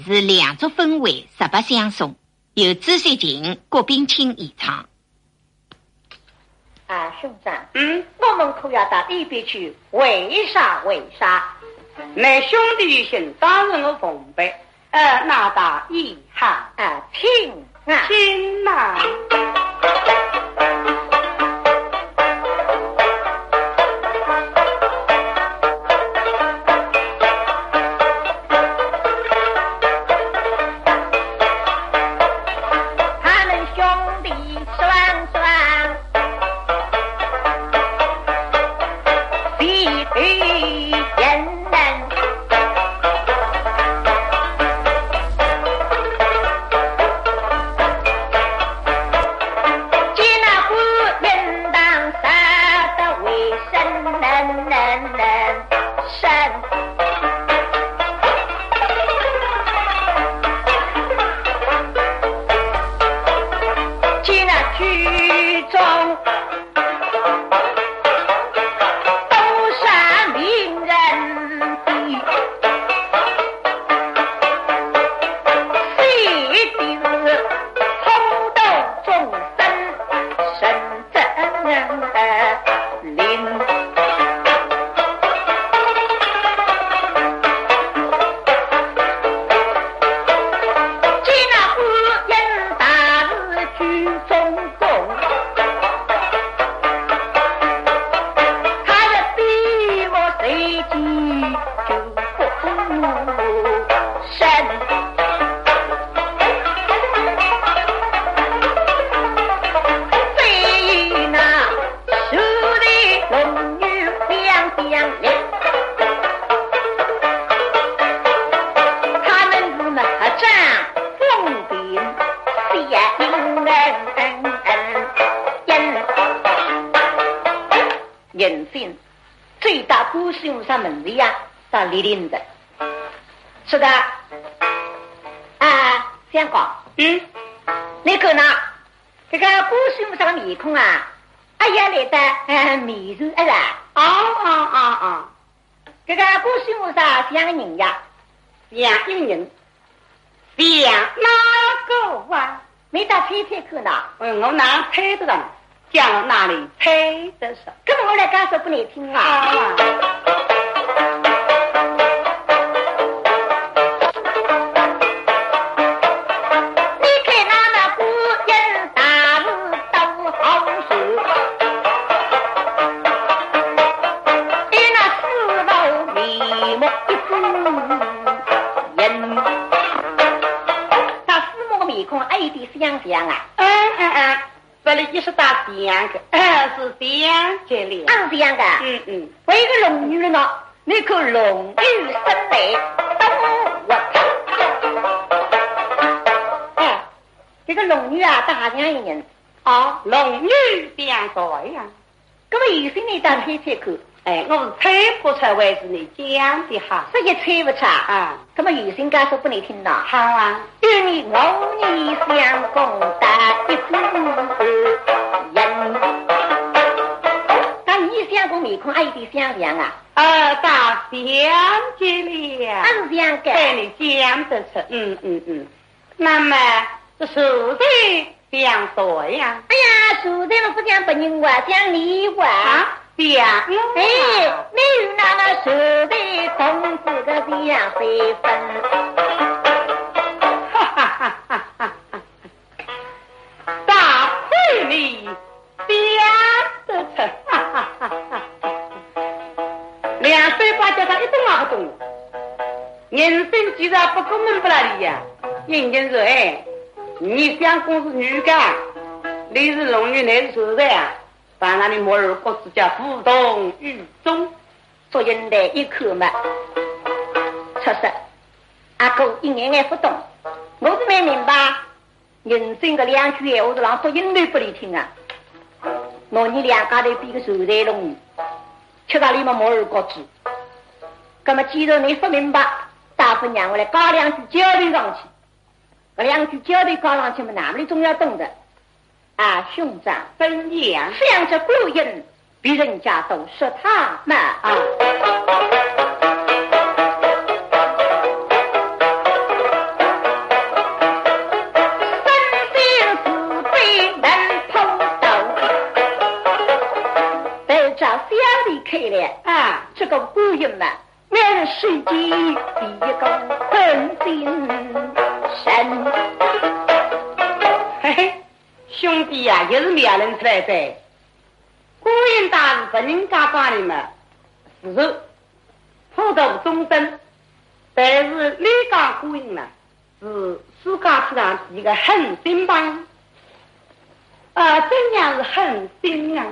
是两组分为18相送，由朱雪琴、郭冰清演唱。兄长，我们可要到那边去，为啥？那兄弟心当然我奉陪，那大遗憾请啊。最大故事用上门的呀，到李林的。是的，香港，你看呢？这个故事用上面孔啊，哎呀来的米肉啦，这个故事用上像人呀，像一人，像哪个啊？没到猜猜看呢？我哪猜得到？讲哪里猜得上？跟我来告诉不你听啊！你看那古人大路都好手，你那四楼眉目一副人，他四目面孔爱的像啊！这里也是打两个，是两个脸，这样的，为一个龙女人呢，你看龙女生来，等我看，这个龙女啊，大娘一人，龙女两个呀，那么有些你当猜猜看，我是猜不出来是你讲的哈，这也猜不出啊，那么有些告诉不你听到，好啊，与你我你相共打一副人，但你相公面孔爱的像啊，大相结了，是这样的，被你讲得出，那么这数的两多呀？哎呀，数的我不讲不人话，讲你话讲没有那数的同志个这样非分，大会里讲得出，两岁八叫他一动也不动，人生既然不公门不拉里呀，人家说你相公是女的，你是龙女，你是熟的呀，把那里摩尔国之家互动于中，做人的一刻嘛，确实，阿哥一眼眼不懂，我是没明白，人生的两句话是让做人类不里听啊，那你两家的比个熟的龙女，吃到你们摩尔国之，那么既然你不明白，大夫娘我来搞两句交流上去。这两句交流搞上去嘛，哪里总要懂的兄长分言向着古人比人家都说他嘛开了啊，这个观音嘛，原是世间第一个本心神。嘿嘿，兄弟呀、也是两人出来的。观音大士不人家家里嘛，是说普度众生，但是李家观音呢，是世界上一个狠心帮。怎样是狠心啊？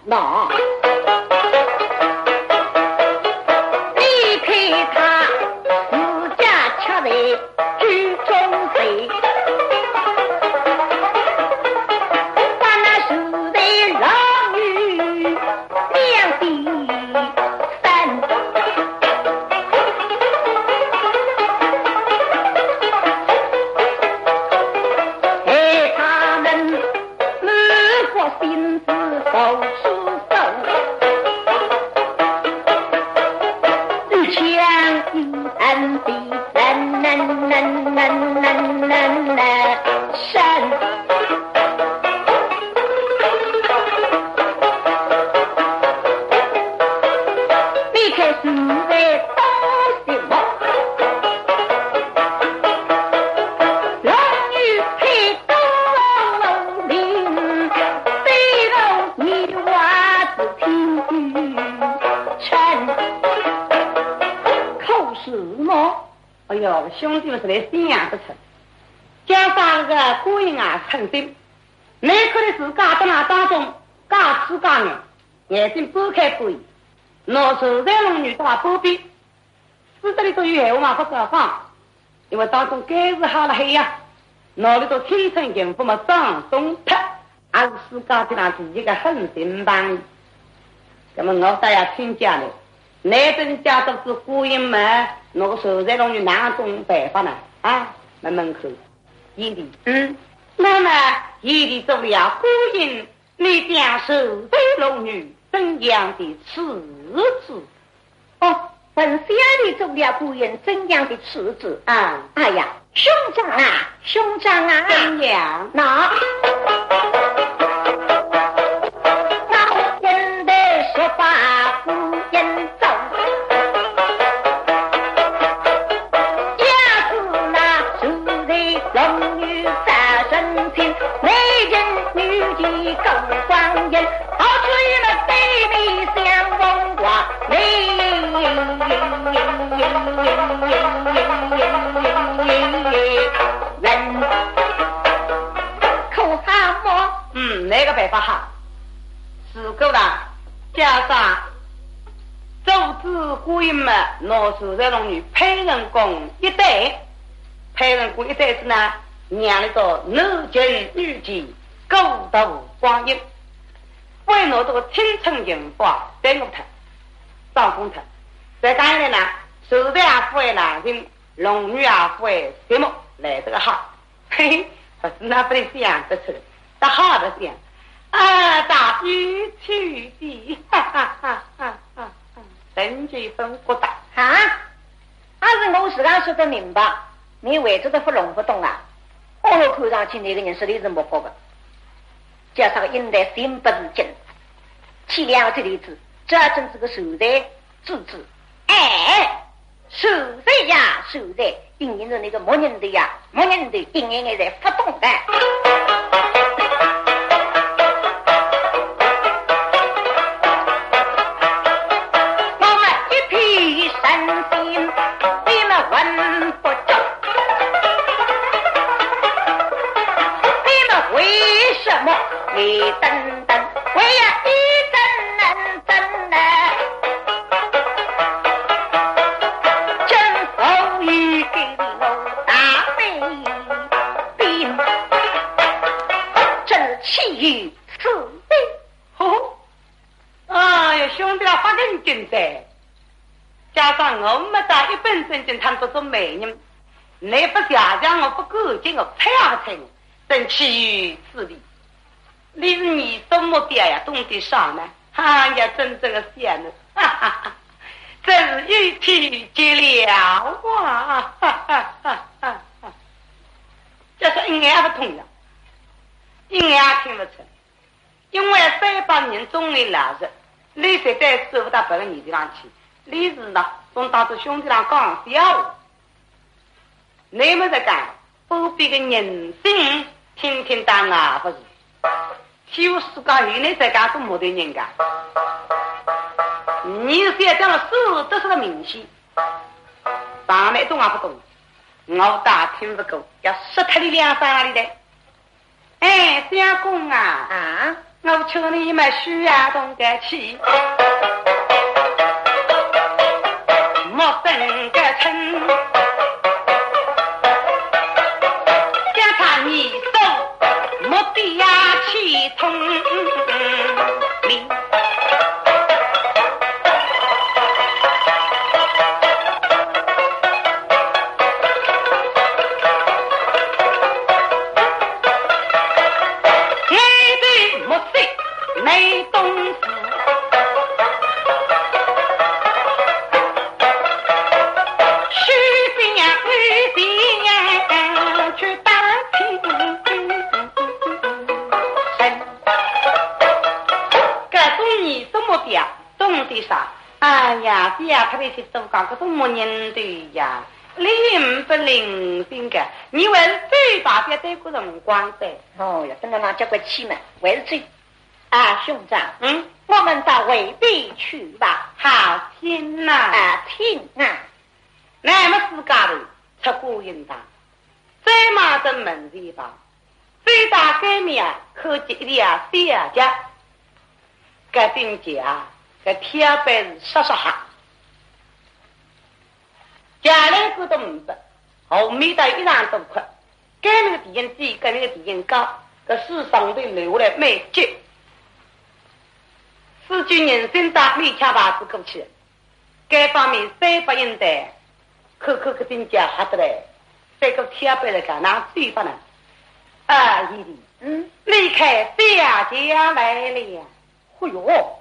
那离开他自家吃的居中贼，把那手的老女两地三，他们如果心思都出手，枪一弹的闪，离开是在东西么？龙女配东林，飞龙一娃子听陈口是么？哎呦，兄弟们是来信仰不成，加上个观音啊诚心，难看的是家在那当中，家吃家人，眼睛拨开观音，拿手在龙女到波边，死这里都有闲话嘛不敢讲，因为当中该是好了黑呀，哪里都青春幸福嘛张松特，还是世界的那第一个狠心帮。那么我大家听讲的，那等家都是观音嘛，那个手在龙女哪种办法呢？那门口一里，那么一里做了观音，你将手在龙女怎样的处置？本乡里做了观音怎样的处置啊？哎呀，兄长啊，怎样？那人的说法不言走，要是那手在龙女在身前，美人女的够光阴，好吹了对面相逢话人口好么？那个办法好，是够了。加上周知观音嘛，拿手在龙女配人公一对，配人公一对是呢，娘里头男尊女卑，狗头光阴，为拿这个青春银发带我他上风他，再讲一呢，手在阿父的男人，龙女阿父的节目来这个好，嘿嘿，不是那不得想得出来，他好的想。大鱼去的，人这分不大还是我自家说得明白，你为着的不弄不懂啊！我看上去那个人是里是没活的，加上个应该心不是劲，起两个例子，这真是个手在自治。手在呀，手在，应验着那个没人的呀，没人的应验在不动的。你等等，为呀一等呢，真风雨给我大背兵，真气宇此地。哎呀，兄弟啊，发认真噻！加上我们到一本正经，他们都是美人，你不下降我不干净，我猜不猜我，真气宇此地。你是你什么点呀？懂得上呢？呀，真正的仙呢！真是一体结了哇！这是一眼不通的，一眼听不出，因为300年中的老人，李谁在收不到别个女的上去，李是呢，总当着兄弟俩讲笑。你们在讲不必个人心听听当啊，不是？就是讲原来在讲都没得人家，你是要讲的事都是个明星，上面懂也不懂，我打听不够，要杀他的两三里的。哎，相公啊，我求你们需要懂得起，莫等个称，将他你手莫必呀气通你。没懂事，虚心呀，虚心呀，去打听各种你什么的呀，懂的啥？哎呀，这呀，特别是都讲各种么人的呀，灵不灵性的？你为是最大的这个辰光的。哦呀，等到那结果气嘛，为是最。啊，兄长，我们到魏地去吧。好听呐！啊，听啊！那么自家的出过应当，再马的门地方，最大改面啊，可见的啊，小家，该定家，该天白是杀哈，家里个都唔得，后面的一样都快，该那个敌人低，该那个敌人高，个世上的留来没劲。四句人生大没抢把子过去，该方面3不应的，口个定价还得来，这个天白来干哪最不能？啊，姨弟，离开小家来了呀！哎呦，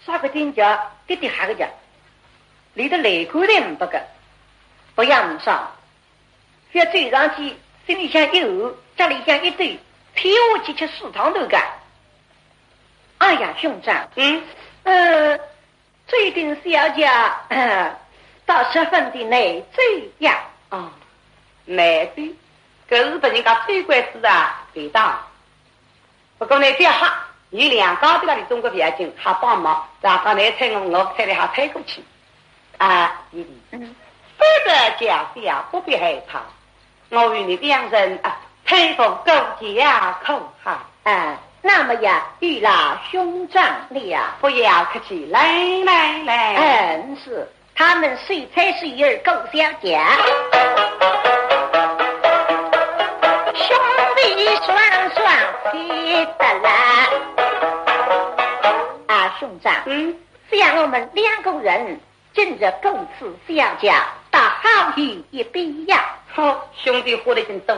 啥个定价滴滴哈个价，离得来过的不个，不要上，要追上去，心里想有，家里想一堆，屁股去吃食堂都干。哎呀，兄长，最近小家到10分的内最呀啊，内最，可日本人家最关事啊，别当。不过呢，这哈有2高的那里中国别进，还帮忙，然后来猜我猜的还猜过去。啊，弟弟，非得家小不必害怕，我与你2人啊，推风勾结啊，口号啊。那么呀，遇了兄长了，不要客气，来。是他们谁才是儿够小家，兄弟双双记得啦。啊，兄长，像我们2个人今日共此小家，大好意一比呀。好，兄弟活得真多。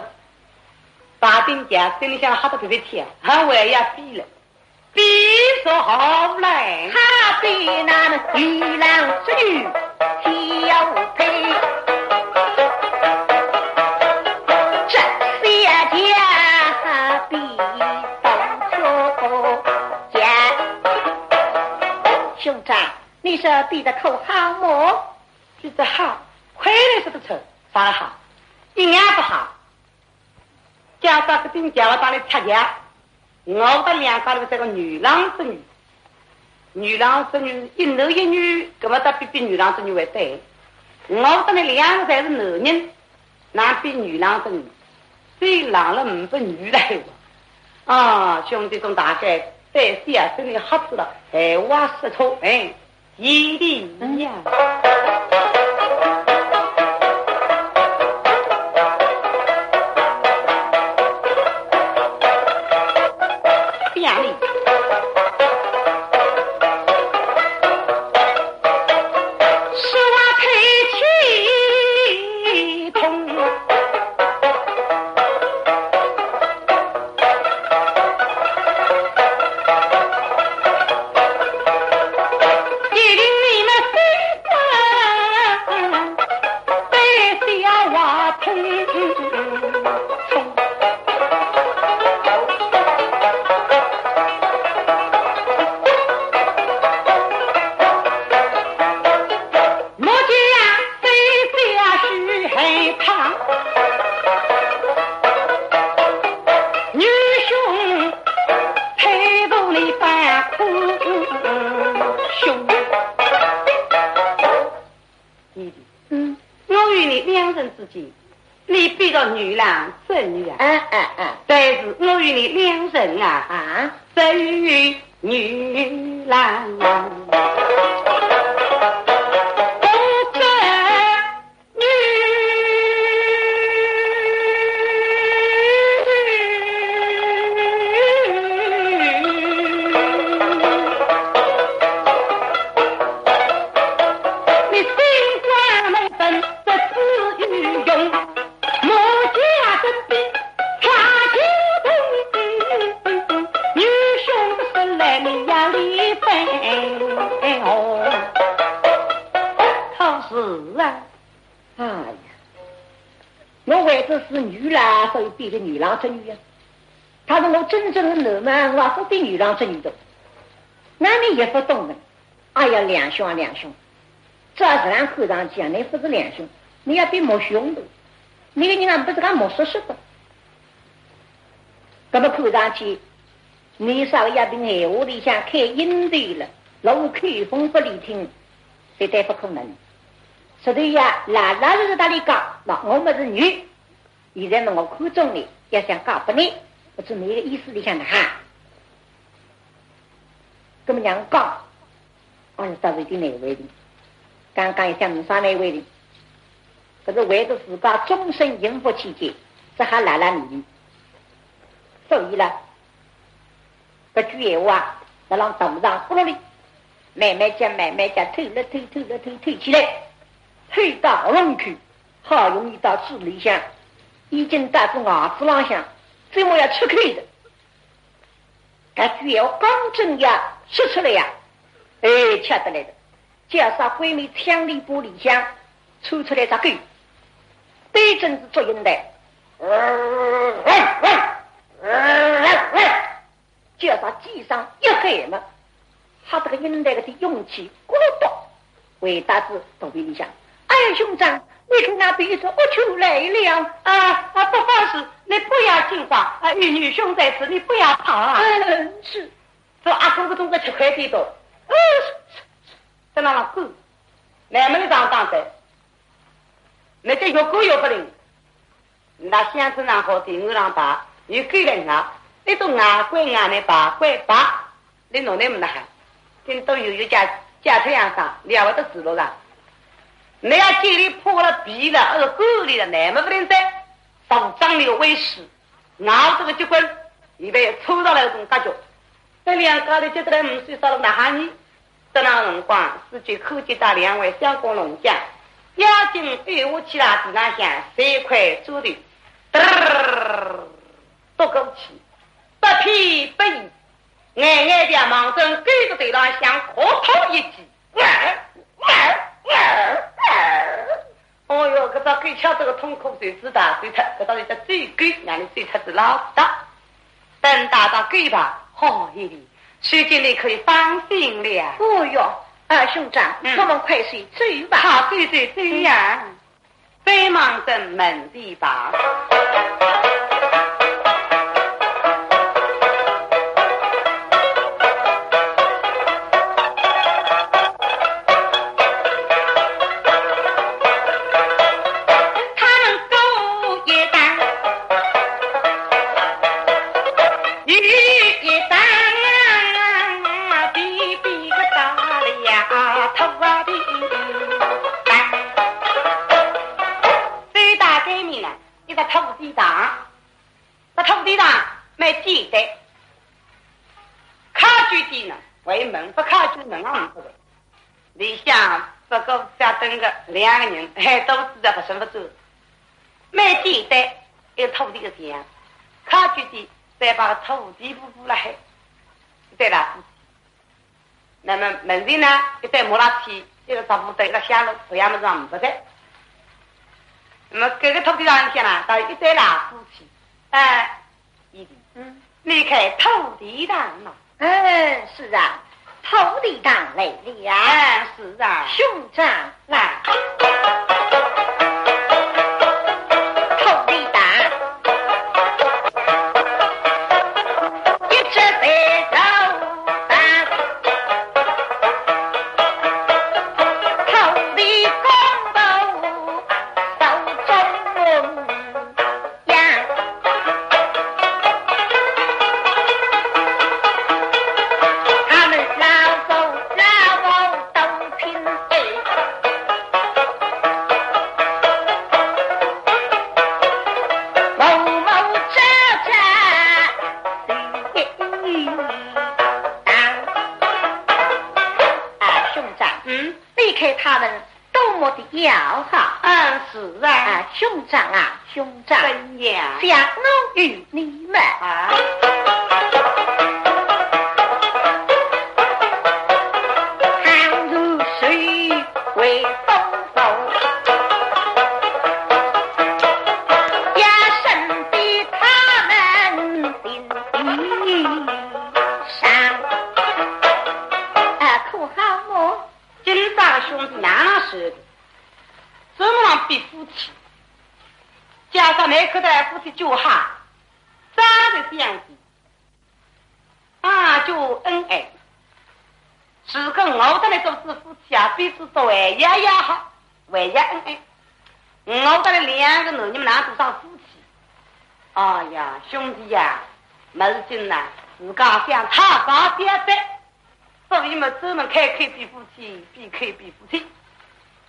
大丁家心里想好多特别甜，我也要比了，比说好来，他比那么一郎之女交配，这小家比当初家。兄长，你说比的口好么？比得好，快来说得出，啥好？一眼不好。加上个丁家我当你拆家，我的2个人这个女郎之女，女郎之女一男一女，搿么得比女郎之女为对。我的那2个才是男人，哪比女郎之女？最郎了5个女来了。啊，兄弟中大概在小身里好死了，话说错，一定呀。间，你比个女郎真女啊！但是我与你两人啊，真与女郎。是女啦，所以比个女郎织女啊。他说我真正的男嘛，我不比女郎织女的。那你也不懂的。哎呀，两兄，这是让口上讲，你不是两兄，你要比莫兄的。那个人家不是讲莫说的。那么口上去，你稍要比爱屋里向开阴对了，老开风不理听，绝对不可能。所以呀，拉是哪里讲？那我们是女。现在呢，我看中你，要想告不你，我是没个意思里向的哈。那么娘讲，哎呀，到底哪位的？刚刚也想上哪位的？可是为了自家终身幸福起见，这还拉你。所以呢，这句话那让头上呼噜哩，慢慢讲，推起来，推到喉咙去，好容易到嘴里向。已经打至牙齿上向，这么要吃开的。这句话刚正呀，说出来呀，恰得来的。加上闺蜜枪里玻璃箱，抽出来这个，对正是作用的。加上机上一喊嘛，他这个应来的勇气咕噜咚，为大子躲避一下。哎呀，兄长。你看那比说，我出来了不放肆，你不要紧张啊！与女兄在此，你不要怕啊！是，说阿公个东西吃快点多，在那了狗，那么你当的，那这有狗有不灵，那乡村上好地我让把，有狗人啊，你都牙关牙呢把怪把，你弄那么的还，跟都有一家头样上，你要我都知道了。你要这里破了皮了，狗里了，那么不能在手掌里为师，拿这个结棍，以为抽到了种感觉。这两个的觉得来5岁少了那哈你，在那辰光是据科技大两位相公龙将，押进对武器啦地上向3块猪的，多口气，不偏不倚，眼的忙声跟着对上向磕头一击。哦哟，这个狗敲这个痛苦谁知道？对他，这到底在最狗，让你对他是老大。等打到狗吧，好一点，水晶你可以放心了。哦哟，兄长，我们快睡睡吧。好，睡呀！非忙着门地吧。2个人还都是在不生不走，每地带有土地的钱，卡住的再把土地不补了还，对了。那么门前呢，一带木拉皮，一个差不多一个下路，这样么子不在。那么这个土地上去呢，到一带拉夫妻，一地，离开土地堂嘛。是啊。土地堂来了，是啊，兄长来，土地堂，一直在走上，土地公布手中长啊，兄长，怎样？想我与你们啊，汗如水为风风，也胜比他们心地上。可好么？今朝兄弟哪是的？这么样比夫妻，加上那口袋夫妻就好，长得这样子，啊，就恩爱。是个我的那都是夫妻啊，彼此都爱呀呀好，为呀恩爱。我的两个人，你们哪多少夫妻？哎呀，兄弟呀，没劲呐，自家想他高点的，所以嘛，专门开比夫妻，比开比夫妻。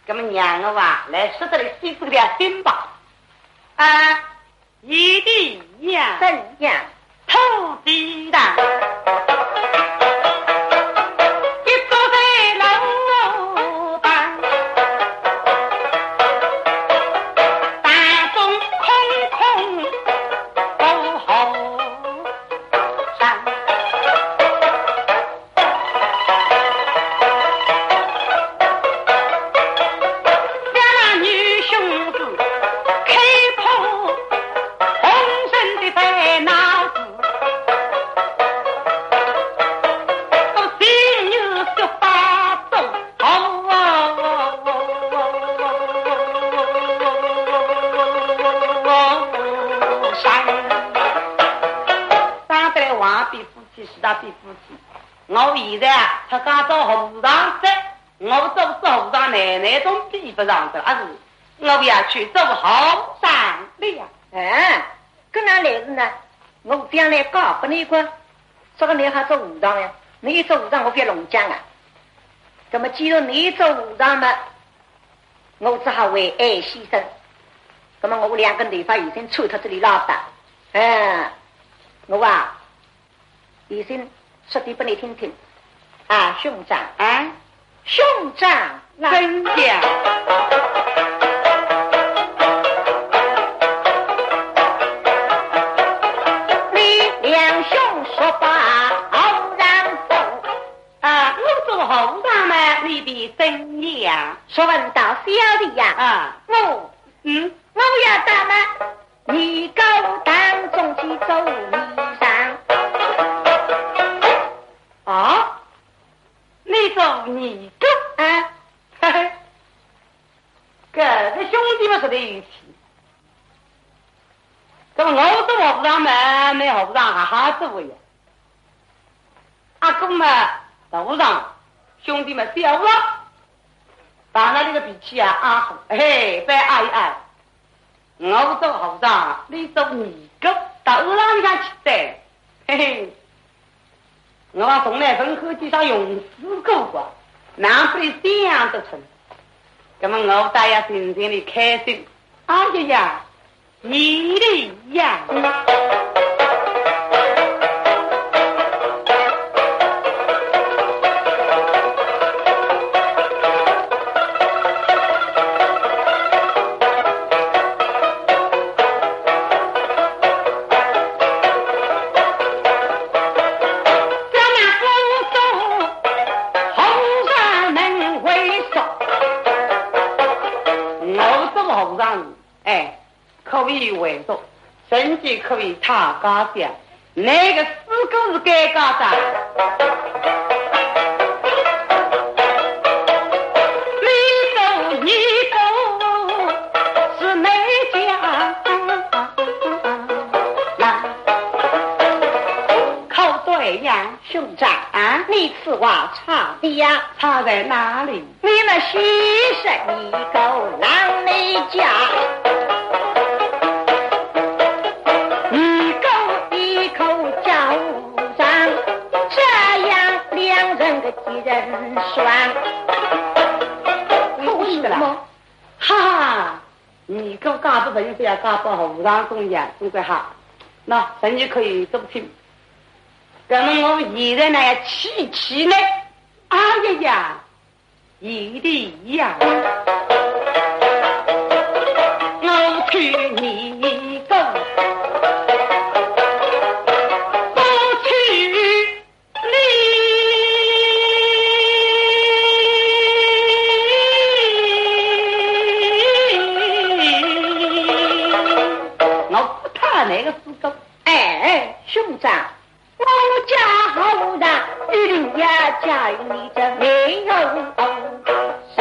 那么娘的话来说这里洗这个心吧，啊，一地一样，怎样？土地上，一坐在楼板，大钟空空不后上。我现在啊，他刚做后上的，我做后上奶奶都比不上的，而是我要去做后上了。跟哪来是呢？我将来告不你个，这个你还做武长呀？你一做武长，我别龙江啊。那么既然你做武长嘛，我只好为爱牺牲。那么我两个地方已经出他这里老大，我啊，已经说的不你听听啊，兄长啊，兄长，真讲。两兄说罢傲然走啊，我做后上嘛，你的怎样？说问到小弟呀，啊，我要打吗？你高当中去走泥上啊？你走你走啊？嘿嘿，这个兄弟们说的有气。那么我做后上嘛，没后上还好做呀。阿公嘛，头上兄弟们笑了，把那个脾气啊阿好，嘿，再爱一爱。我做后上，你做你狗，到后上你看去的，嘿嘿。我从来分科技上用死过过，难不得这样的成。那么我大家心情的开心，哎呀呀！你的呀，可以为作，甚至可以他家讲，那个死狗是该家长。你走是哪家？口对呀，兄长啊，你此话差的呀，差在哪里？你那牺牲一狗让你家。几人算不是了，哈哈！你给我搞不成就要搞不后上中间，中国好，那人家可以做不清。那么我现在呢要气呢，哎呀呀，一的一样，我去你走。那个时候，兄长，我家后人一定要教育你这没有上。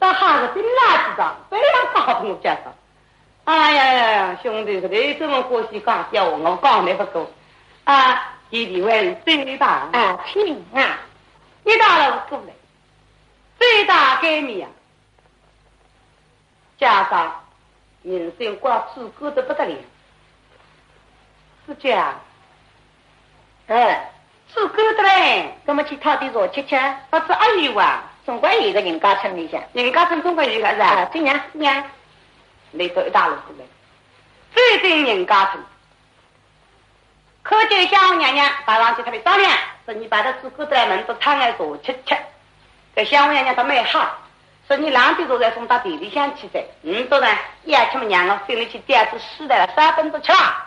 这哈子真垃圾的，非要搞同我介绍。哎呀，兄弟，你这么过去讲叫我讲的不够啊！弟弟问最大听啊，你到了过来，最大给你啊！加上人生挂自个的不得了，是这样。自个的嘞，怎么去讨的弱吃吃？不是阿姨哇，总归有个人家村里向，人家村中国有个是啊，这样是呀，来到一大路过来，最近人家村，可见小娘娘把上去特别商量，说你把这自个的门都敞开做吃吃，这小娘娘都没好。说你两地都在送到地里向去噻，都呢，也去么娘了，心里去第二次死的了，3分都吃了。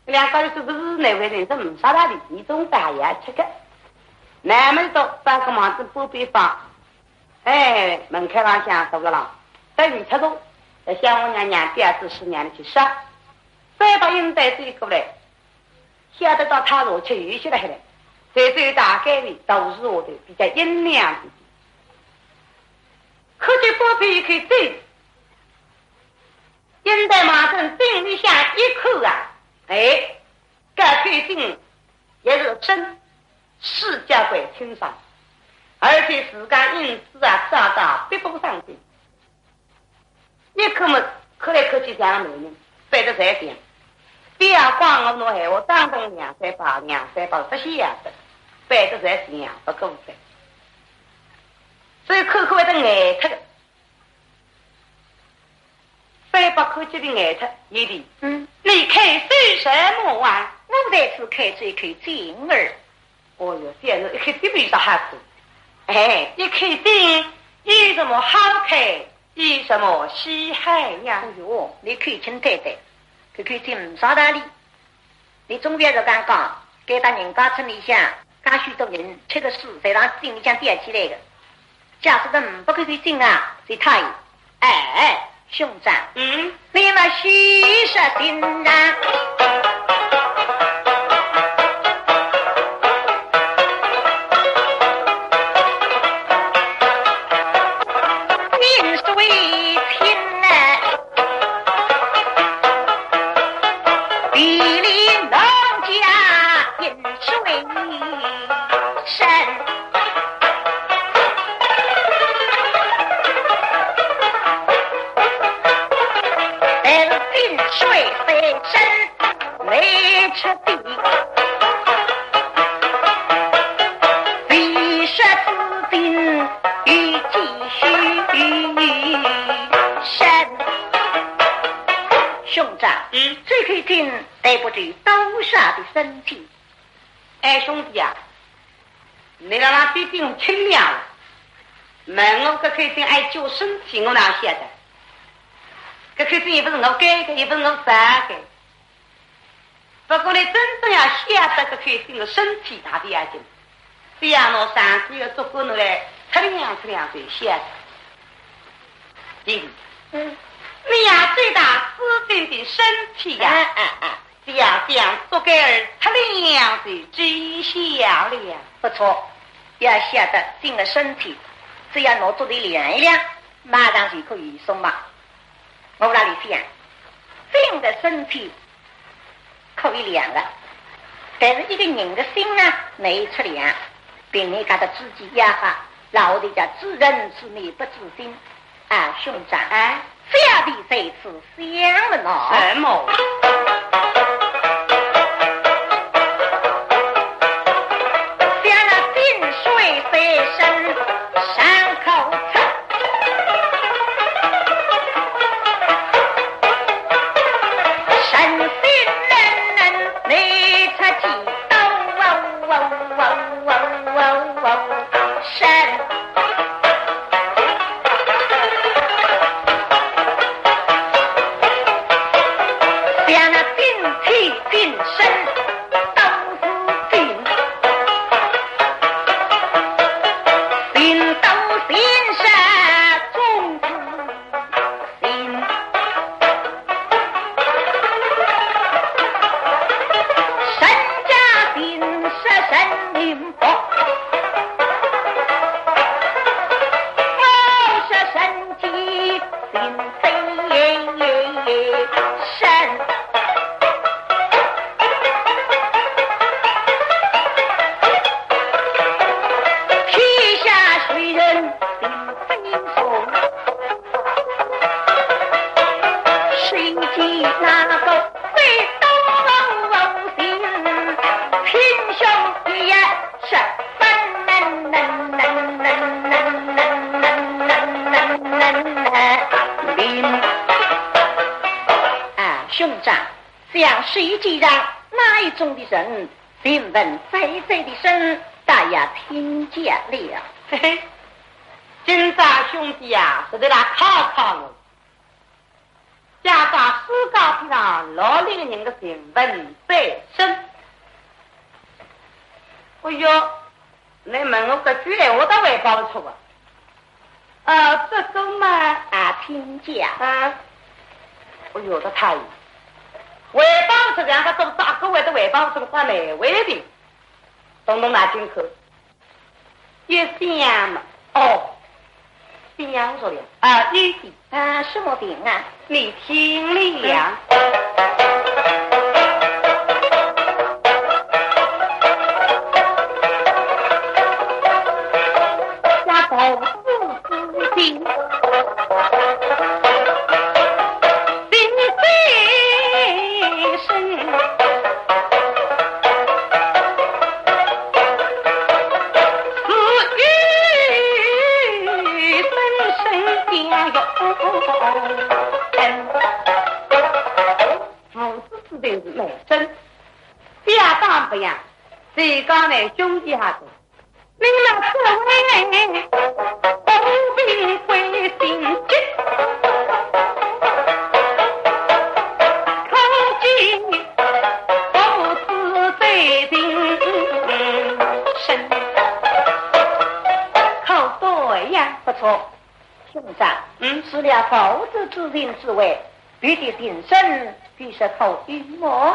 两个人是不是那位人是啥道理？你总大也吃个，那么多半个忙子不必放，门开上向走个了，等你吃走，小娘娘第二次死娘的去杀，再把应带这个来，晓得到他若去有些了来，在这大概里都是我的比较阴凉的。可见不必可以走，现在马上心里下一口啊，该最近也是真世家鬼清爽，而且时间因此啊大大逼不上去，一口么可来可去这样的人背得在点，第二光我弄海我当中2、3、8不些样的背得在点不够的。所以口口的爱特，非把口气的爱特一定，你开水什么啊？我在此开这一口金儿。哦哟，这样子一开这边上还可，一开金有什么好开？有什么稀罕呀？哟，你可以请太太，可以请啥道理？你总别是刚刚给到人家村里向，刚许多人吃个屎，再让心里向吊起来的。假使人不可以进啊，是太兄长，你们虚实心然，您是为亲啊，比邻农家因是为神。水非深没吃地，必说自定与继续深。兄长，这可以听对不对多少的身体？兄弟啊，你让他必定清凉了，问我可以听救身体我哪写的？这可是一不是我改的，一不是我啥改。不过呢，真正要晓得这可以定个身体大的要紧，这样呢，上帝要足够呢来测量就晓得。你呀最大自定的身体呀，这样足够测量的最晓了。不错，要晓得定个身体，只要拿做的量一量，马上就可以送嘛。我那里想，这的身体可以量了，但是一个人的心呢，没出量，并你觉得自己压法，老的叫自认自美不自心啊，兄长小弟这次想了呢。什么？想了近水非深，伤口疼。心飞神。天下谁人心飞松？谁知那个飞东心？贫穷也是兄长，像谁知道哪一种的人询问飞飞的声，大家听见了。嘿嘿，今朝兄弟啊，是得来考考我。加上书稿片上老李的人的询问飞声。哎呦，你问我个句我都会报出啊。这个嘛听见啊。哎呦，这太外包出两个都是各位的外包出啥来为的，东东拿进口，也香嘛。香说的一的什么病啊？你听了。家头自病。不一样，谁讲呢？兄弟哈子，你们各位不必灰心急，口技不自对定身，口对呀，不错。兄长，除了口子之人之外，别的定身必是口语么？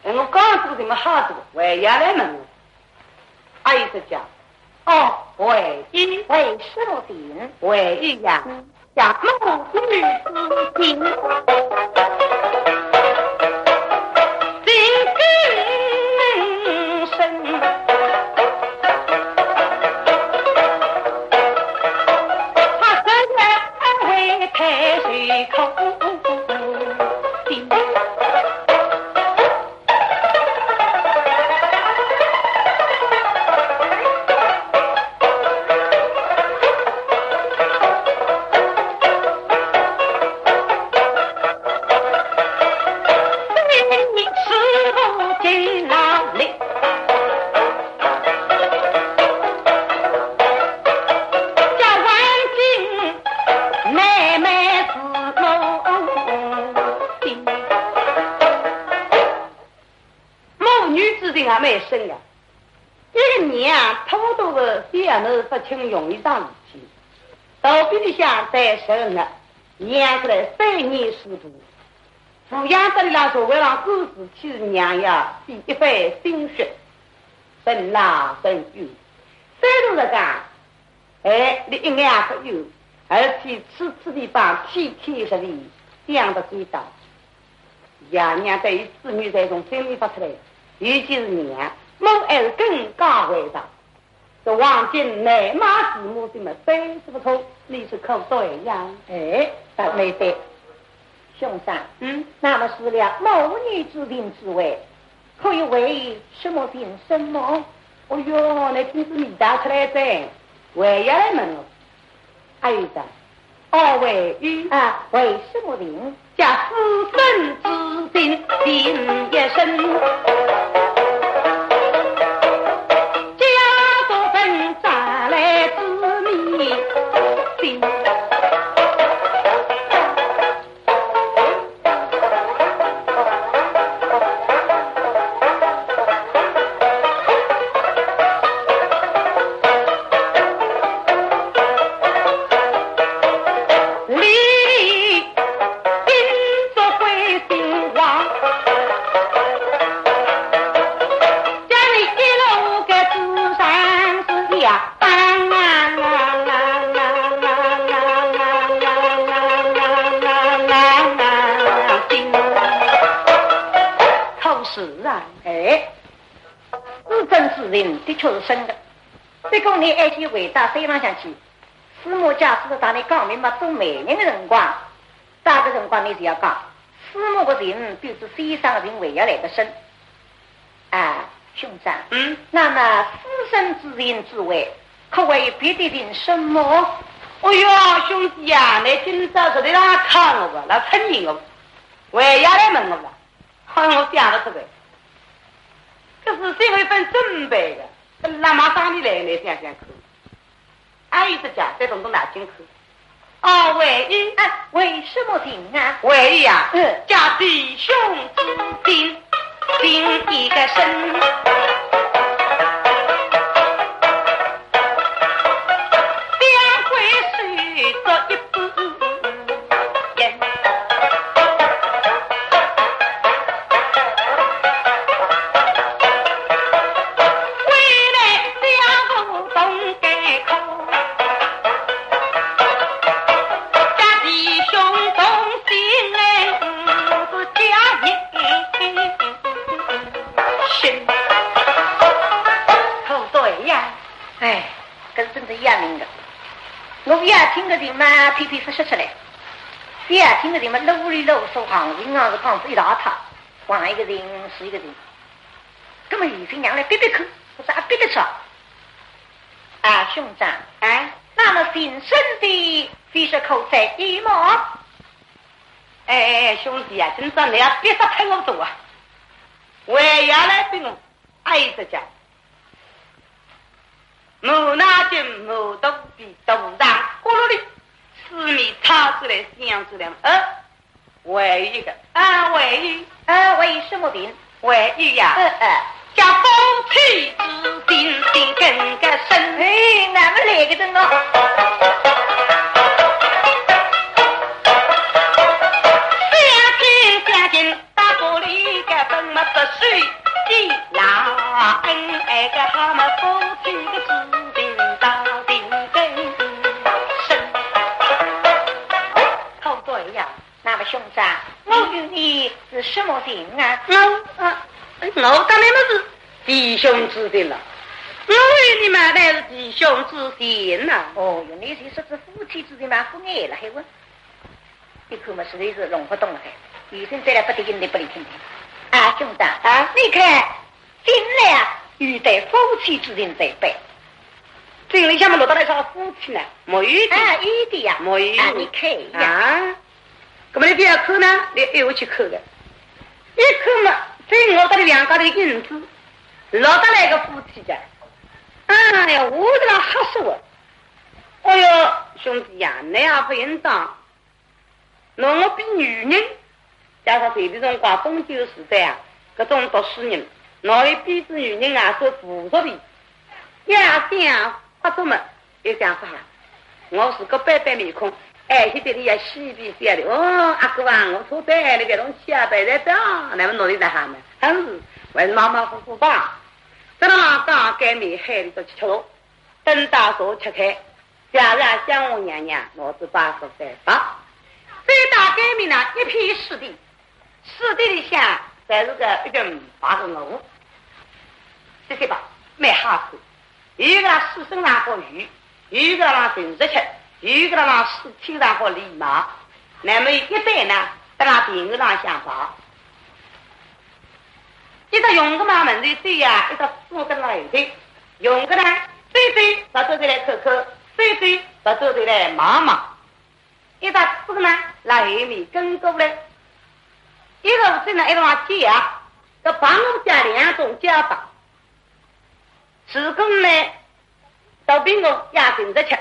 我刚这个怎么好做？为呀来问我，阿姨是讲，为什么定？为一呀，像母女之情，心更深，他虽然会开水口。没生呀，一个年偷偷的小人不轻容易当事情，到比你想在生了，养出来3年10度，抚养这里来说，为让故事其实娘呀，是一番心血，生老生幼，三度的讲，你应该不有，而且次的把气气实力这样的知道，娘娘对于子女这种心理发出来。尤其是娘，母还是更高味道。这王金奶妈子母的么非是不错，你是口对呀？没对。兄长，那么除了母女之病之外，可以为什么病什么？哎呦，那真是你答出来的，为呀来问我，还有的，为与为什么病？家私生之心，病一生。人的确是深的。不过你爱去回到山上想去，师母假使当你讲明嘛做媒人的辰光，大个辰光你就要讲，师母的人比是世上的人还要来得深。啊，兄长，那么师生之人之外，可为别的人什么？哎呦，兄弟呀，你今朝是在那看我吧，那承认我，为呀来问我吧，好像我想得出来。可是社会分准备的，那马上你来，你想想看。阿姨这家这种都拿进去。哦，为一啊，为什么人啊？为一呀，家弟兄之心，心一个身。听个人嘛，偏偏不说出来；也听个人嘛，啰里啰嗦，行情啊是讲是一大套，换一个人是一个人。那么有些娘来憋憋口，不是啊憋得着。啊，兄长，那么新生的非是口才一毛。兄弟啊，今朝你要别说太我多啊！我也来对我爱着讲。木拿金木都比都让咕噜哩，四面插出来想出来，唯一个为什么病？唯一呀，家夫妻之心心更个深。那么来个的哦。相亲大玻璃个分么不水一拉个他们夫妻的知心到底更深。好对呀，那么兄长，我与你是什么人啊？我当然是弟兄之情了。我与你们乃是弟兄之情呐。哦，原来是说是夫妻之情嘛，不爱了还问？你看嘛，实在是弄不懂了还。女生再来不得应的不理听听。啊，兄长啊，你看，进来啊，遇待夫妻之情在背。这里下面落到来说夫妻呢，没有的啊，有的呀，没有啊，你看呀，啊，那么你不要看呢，你又去看的，一看嘛，这我这里两个的影子，落到来个夫妻家，哎呀，我这个吓死我！哎呦，兄弟呀，你也不应当，那我比女人。加上这种光风酒时代啊，各种读书人，哪里比之女人啊，说辅助的，也想发作么，也想法了。我是个白白面孔，现在你也嬉皮笑的，阿哥啊，我错在那个东西啊，白在这，那么努力在下面，还是还是马马虎虎吧。这个嘛，刚改名海里头去吃肉，等大手吃开，加上香我娘娘，我是8个3八。最大改名呢，一片湿地。湿地里向在这个一个8个牛，这些吧没好处，一个啦水身上好鱼，一个啦平时吃，一个啦水天上好礼貌。那么一代呢，在那平日上相跑，一个用个嘛门的对呀，一个4个来的，用个呢对把这个来口口，对把这个来忙忙，一个4个呢来面跟过来。一个是呢，一个嘛家，这帮我家2种家法，职工呢都比我也紧着吃，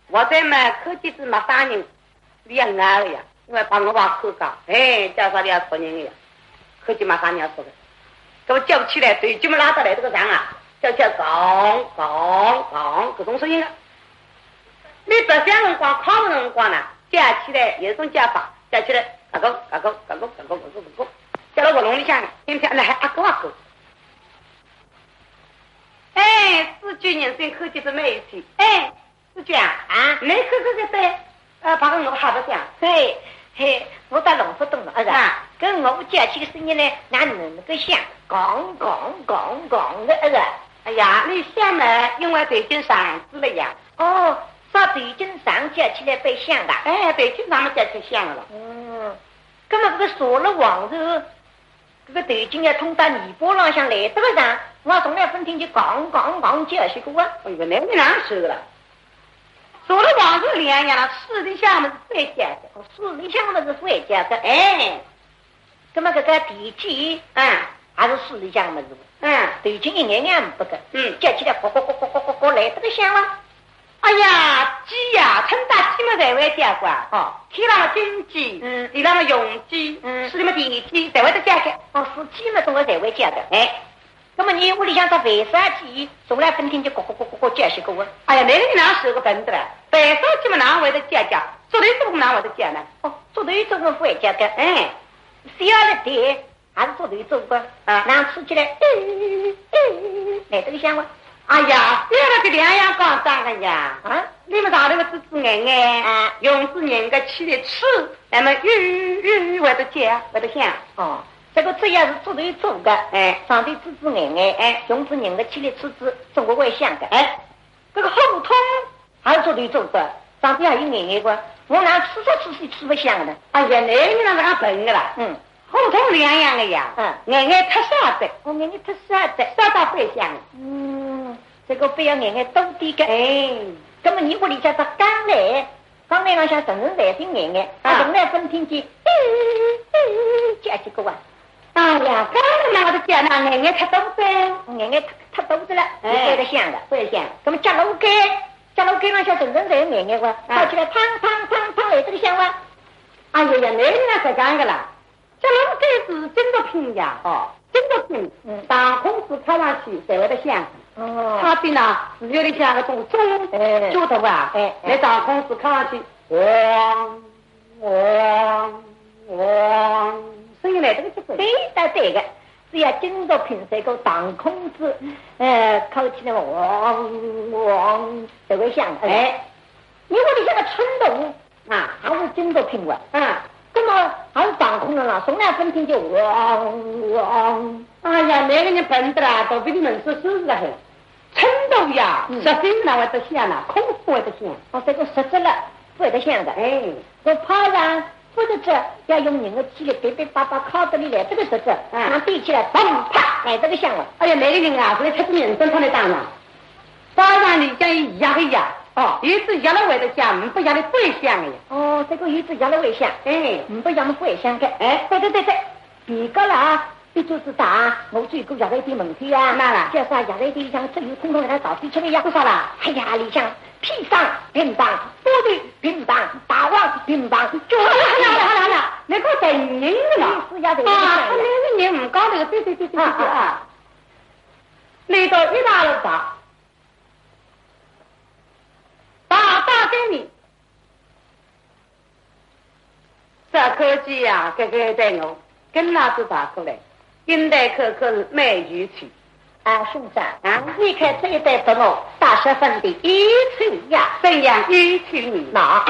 我在嘛科技是嘛3人2爱了呀，因为帮我把口讲，叫啥的要说人呀，科技嘛3人要说的，给我叫起来，对，就么拉到来这个上啊，叫讲，各种声音啊，你这些人光考的人光呢，加起来有一种加法，加起来。嘎咕，叫到我笼里向，今天来阿哥。四句人生科技是没一起。四句啊，你看这对，把我好的讲。嘿，我倒弄不懂了，跟我讲起的声音呢，哪能个像，讲的，哎呀，你想呢？因为对经上子了呀。哦，把对经上加起来被想的。哎，对经上面加起想了。那么这个说了王后，这个对经要通到泥巴浪向来，这个上我从来分听就讲解释过啊。哎呦，那你哪说了？说了王后两样了，私底下嘛是回家的，私底下嘛是回家的。哎，那么这个对经还是私底下嘛是。对经一眼眼不个。加起来呱来这个响了。哎呀，鸡呀，趁大鸡嘛才会加过。天上的金鸡，地上的用鸡，是你们地鸡才会得加的。是鸡嘛总归才会加的。那么你屋里向这白杀鸡，从来分听就呱加些个问。哎呀，那个哪是个笨的了？白杀鸡嘛哪会得加？做对做哪会得加呢？做对做不会加的。小了对还是做对做过。然后吃起来，来这个香味。哎呀，这个两样刚上的呀！你们上那个用是人个起来吃，那么会得加，会得香。这个这样是做对做的。上头用是人个起来吃，中国会香的。这个后通还是做对做的，上头还有眼个，我拿吃不香的。哎呀，那个俺笨的啦。后通两样的呀。眼特啥的，我眼特啥的，啥到会香。这个不要眼多点个。那么你屋里家这刚来了像真正在听眼从来分听见加几个啊。哎呀，刚才那个讲那眼太多噻，眼太多子了，会得香的，会香。那么加楼盖上像真正在眼哇，跑起来汤来这个香哇。哎呀，那个是讲个啦，加楼盖是真的拼呀，真的拼。当空是看上去才会得香。它比呢是有点像那种猪头啊，那当空是看上去汪，声音来这个就对的，只要经过平时个当空子，口气那么汪才会响。你屋里像个春豆还是经过平稳。那么还是当空的啦，从来分听就汪。哎呀，那个人笨的啦，都比你们是的很。春豆呀，实际哪会得香啦，空腹会得香。这个实质了，不会得香的。我怕上不得这要用人的气力叭靠这里来，这个实质，那对起来砰啪来这个香了。哎呀，那个人啊，所以他是人生他的当了。早上你讲压一压，有时压了会得香，不压的不会香的呀。这个有时压了会香，不压的不会香的。对，别个啦。你就是打我最高压了一点问题啊！那啦，叫啥压了一点像只有通通给他搞地出来呀？多少啦？哎呀，你像披上乒乓，波队乒乓，大王乒乓，就好了，那个在人的了。是压的。那个人唔搞那个对。来到一大路上，大给你，这科技呀，这个带我。跟老子打过来，应代可是卖鱼去。兄长你看这一代给我大十分的一曲呀，怎样一曲你哪？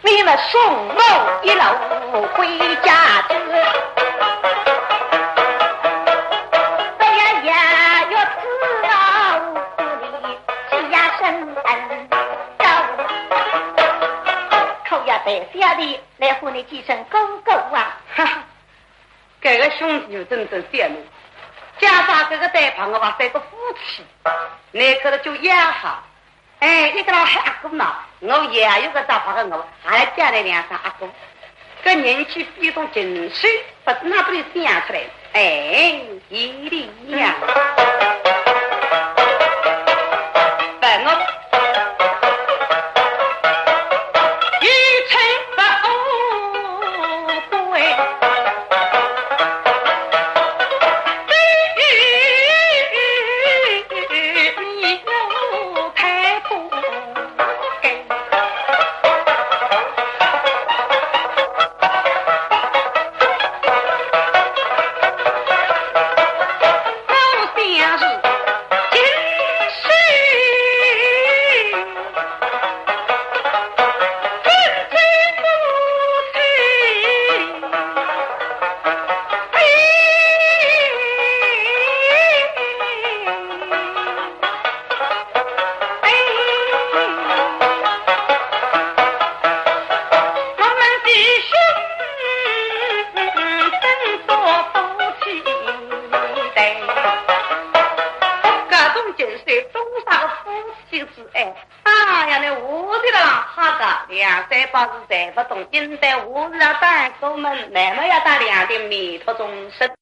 为了送我一路回家去，不要呀要知道屋里几呀生恩高，口呀白下的来和你几声公公啊！哈哈，这个兄弟有真正羡慕，加上这个带旁的话，这个夫妻，那可能就压下。一个老黑阿公呢，我也有个大把的我，还嫁了2、3阿公，跟人气比动精髓，不是那不里想出来，一理呀，本我。2、3把是才不懂，现在我是要打狗们，那么要打2点米托钟生。